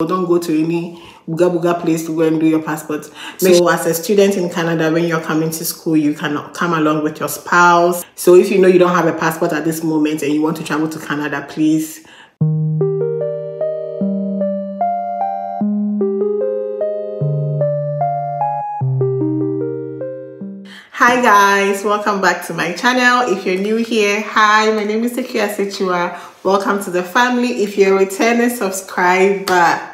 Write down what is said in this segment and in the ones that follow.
Don't go to any booga booga place to go and do your passport. So as a student in Canada, when you're coming to school, you can come along with your spouse. So if you know you don't have a passport at this moment and you want to travel to Canada, please. Hi guys, welcome back to my channel. If you're new here, hi, my name is Sekia Sechua. Welcome to the family. If you're a returning subscriber,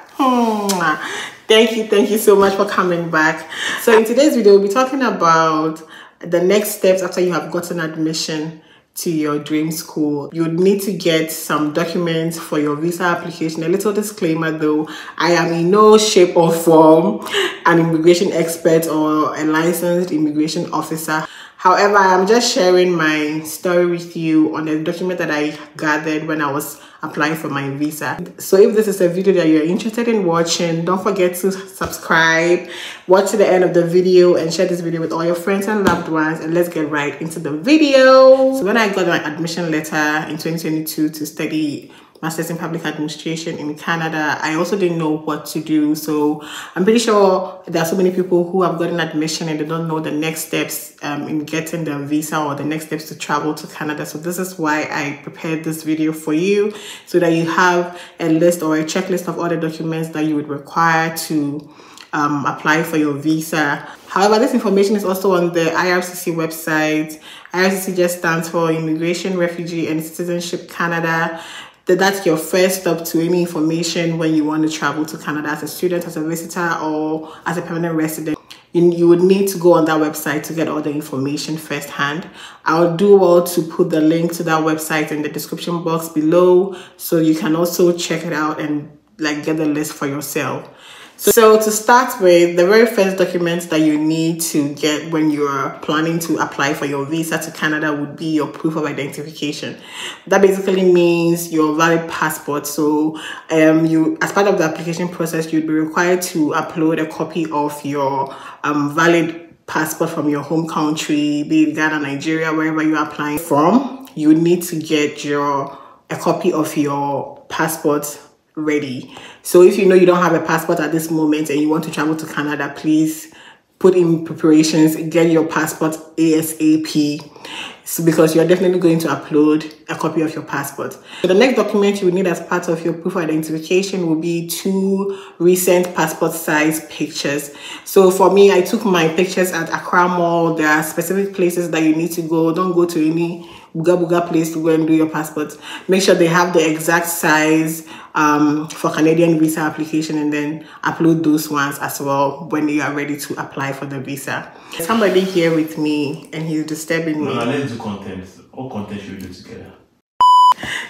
thank you so much for coming back. So in today's video, we'll be talking about the next steps after you have gotten admission to your dream school. You would need to get some documents for your visa application. A little disclaimer though, I am in no shape or form an immigration expert or a licensed immigration officer. However, I'm just sharing my story with you on a document that I gathered when I was applying for my visa. So if this is a video that you're interested in watching, don't forget to subscribe, watch to the end of the video, and share this video with all your friends and loved ones. And let's get right into the video. So when I got my admission letter in 2022 to study Masters in Public Administration in Canada, I also didn't know what to do. So I'm pretty sure there are so many people who have gotten admission and they don't know the next steps in getting their visa or the next steps to travel to Canada. So this is why I prepared this video for you, so that you have a list or a checklist of all the documents that you would require to apply for your visa. However, this information is also on the IRCC website. IRCC just stands for Immigration, Refugee and Citizenship Canada. That's your first stop to any information when you want to travel to Canada as a student, as a visitor, or as a permanent resident. You would need to go on that website to get all the information firsthand. I'll do well to put the link to that website in the description box below, so you can also check it out and get the list for yourself. So to start with, the very first documents that you need to get when you're planning to apply for your visa to Canada would be your proof of identification. That basically means your valid passport. So as part of the application process, you'd be required to upload a copy of your valid passport from your home country, be it Ghana, Nigeria, wherever you're applying from. You need to get a copy of your passport ready. So if you know you don't have a passport at this moment and you want to travel to Canada, please put in preparations, get your passport ASAP, because you're definitely going to upload a copy of your passport. So the next document you will need as part of your proof of identification will be 2 recent passport size pictures. So for me, I took my pictures at Accra Mall. There are specific places that you need to go. Don't go to any booga booga place to go and do your passport. Make sure they have the exact size for Canadian visa application, and then upload those ones as well when you are ready to apply for the visa. Somebody here with me and he's disturbing me. No, let's do content. All content should we do together.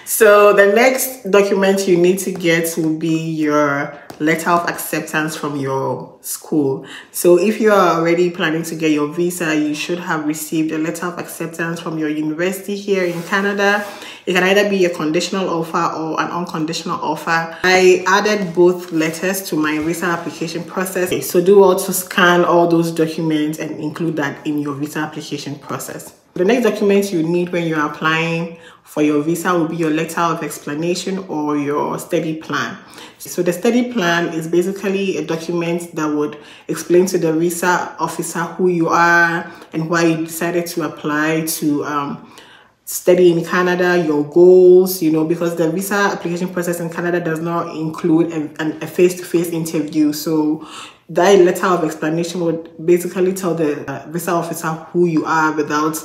So the next document you need to get will be your letter of acceptance from your school. So if you are already planning to get your visa, you should have received a letter of acceptance from your university here in Canada. It can either be a conditional offer or an unconditional offer. I added both letters to my visa application process. So do well to scan all those documents and include that in your visa application process. The next document you need when you're applying for your visa will be your letter of explanation or your study plan. So the study plan is basically a document that would explain to the visa officer who you are and why you decided to apply to study in Canada, your goals, because the visa application process in Canada does not include a face-to-face interview. So that letter of explanation would basically tell the visa officer who you are without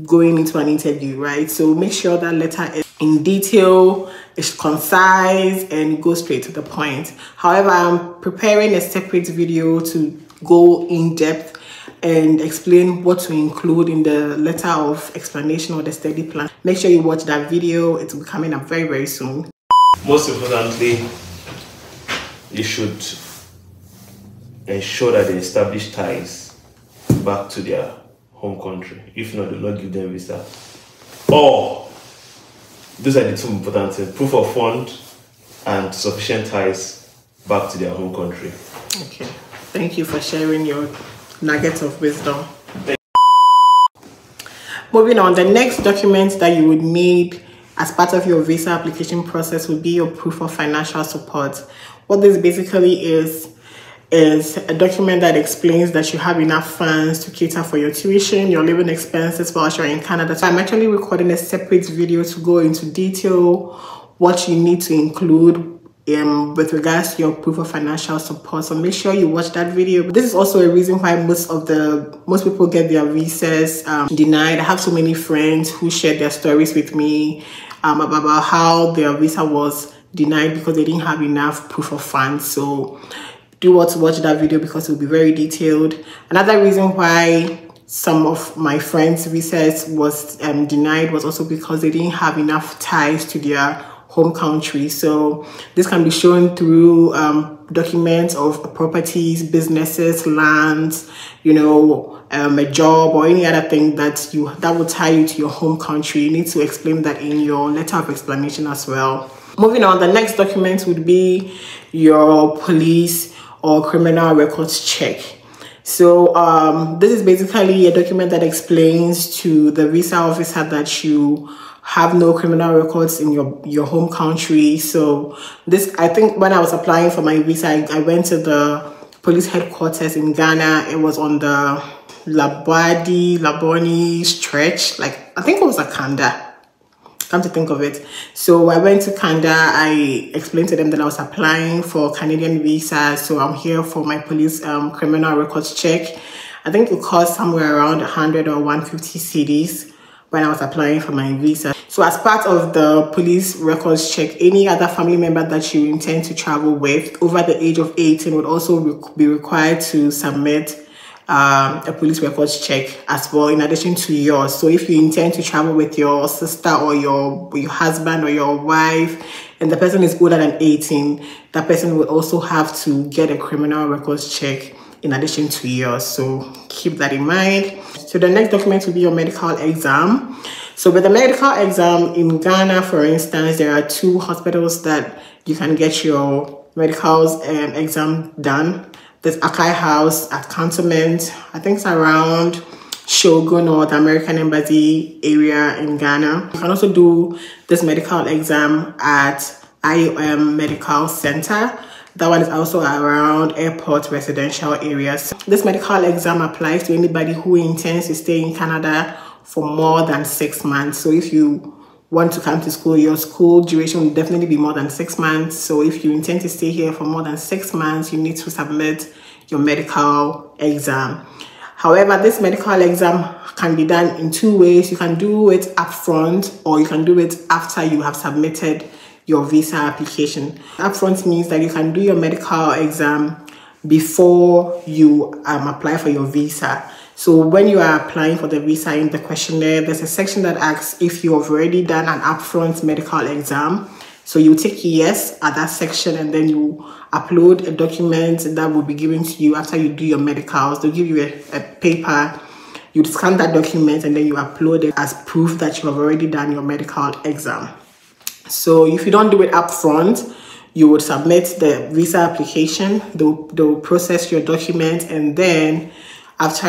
going into an interview, right? So make sure that letter is in detail, it's concise, and goes straight to the point. However, I'm preparing a separate video to go in depth and explain what to include in the letter of explanation or the study plan. Make sure you watch that video. It's coming up very, very soon. Most importantly, you should ensure that they establish ties back to their home country. If not, do not give them visa. Or those are the 2 important things: proof of fund and sufficient ties back to their home country. Okay, thank you for sharing your nuggets of wisdom. Moving on, the next document that you would need as part of your visa application process would be your proof of financial support. What this basically is a document that explains that you have enough funds to cater for your tuition, your living expenses while you're in Canada. So I'm actually recording a separate video to go into detail what you need to include with regards to your proof of financial support. So make sure you watch that video. But this is also a reason why most people get their visas denied. I have so many friends who shared their stories with me about how their visa was denied because they didn't have enough proof of funds. So do want to watch that video because it will be very detailed. Another reason why some of my friends' visas was denied was also because they didn't have enough ties to their home country. So this can be shown through documents of properties, businesses, lands, you know, a job or any other thing that will tie you to your home country. You need to explain that in your letter of explanation as well. Moving on, the next document would be your police or criminal records check. So this is basically a document that explains to the visa officer that you have no criminal records in your home country. So this, I think when I was applying for my visa, I went to the police headquarters in Ghana. It was on the Laboni stretch. Like, I think it was a Kanda. Come to think of it. So I went to Kanda. I explained to them that I was applying for Canadian visa. So I'm here for my police criminal records check. I think it cost somewhere around 100 or 150 cedis when I was applying for my visa. So as part of the police records check, any other family member that you intend to travel with over the age of 18 would also be required to submit a police records check as well, in addition to yours. So if you intend to travel with your sister or your husband or your wife, and the person is older than 18, that person will also have to get a criminal records check in addition to yours. So keep that in mind. So the next document will be your medical exam. So with the medical exam in Ghana, for instance, there are 2 hospitals that you can get your medical exam done. There's Akai House at Cantonment. I think it's around Shogun or the American Embassy area in Ghana. You can also do this medical exam at IOM Medical Center. That one is also around airport residential areas. This medical exam applies to anybody who intends to stay in Canada for more than 6 months. So if you want to come to school, your school duration will definitely be more than 6 months. So if you intend to stay here for more than 6 months, you need to submit your medical exam. However, this medical exam can be done in 2 ways. You can do it upfront or you can do it after you have submitted your visa application. Upfront means that you can do your medical exam before you apply for your visa. So when you are applying for the visa, in the questionnaire, there's a section that asks if you have already done an upfront medical exam. So you take yes at that section and then you upload a document that will be given to you after you do your medicals. They'll give you a paper. You scan that document and then you upload it as proof that you have already done your medical exam. So if you don't do it upfront, you would submit the visa application. They'll process your document, and then after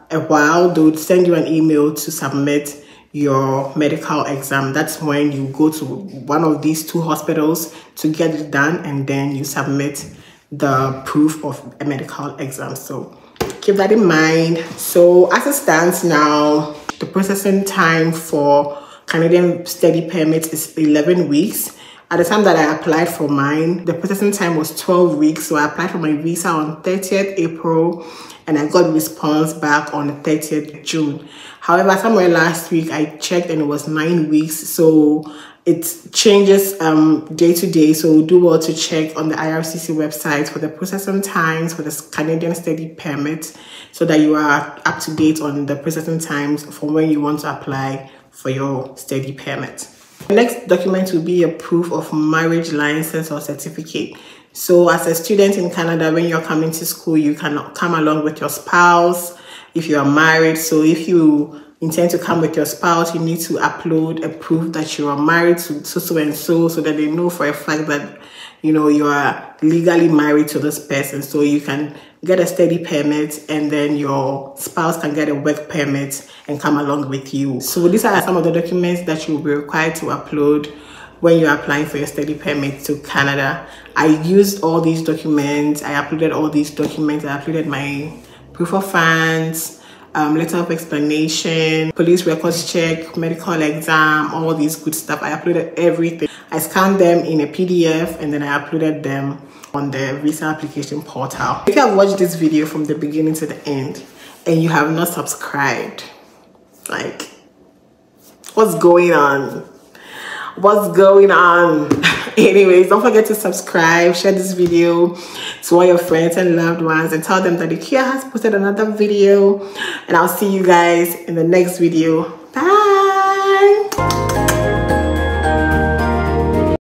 a while, they would send you an email to submit your medical exam. That's when you go to one of these 2 hospitals to get it done, and then you submit the proof of a medical exam. So keep that in mind. So as it stands now, the processing time for Canadian study permit is 11 weeks. At the time that I applied for mine, the processing time was 12 weeks. So I applied for my visa on 30th April and I got a response back on the 30th June. However, somewhere last week I checked and it was 9 weeks. So it changes day to day. So do well to check on the IRCC website for the processing times for the Canadian study permit so that you are up to date on the processing times for when you want to apply for your study permit. The next document will be a proof of marriage license or certificate. So as a student in Canada, when you're coming to school, you can come along with your spouse if you are married. So if you intend to come with your spouse, you need to upload a proof that you are married to so and so that they know for a fact that you are legally married to this person. So you can get a study permit and then your spouse can get a work permit and come along with you. So these are some of the documents that you'll be required to upload when you're applying for your study permit to Canada. I used all these documents. I uploaded all these documents. I uploaded my proof of funds, letter of explanation, police records check, medical exam, all these good stuff. I uploaded everything. I scanned them in a PDF and then I uploaded them on the visa application portal. If you have watched this video from the beginning to the end and you have not subscribed, like, what's going on? What's going on? Anyways, don't forget to subscribe, share this video to all your friends and loved ones, and tell them that Ikea has posted another video. And I'll see you guys in the next video.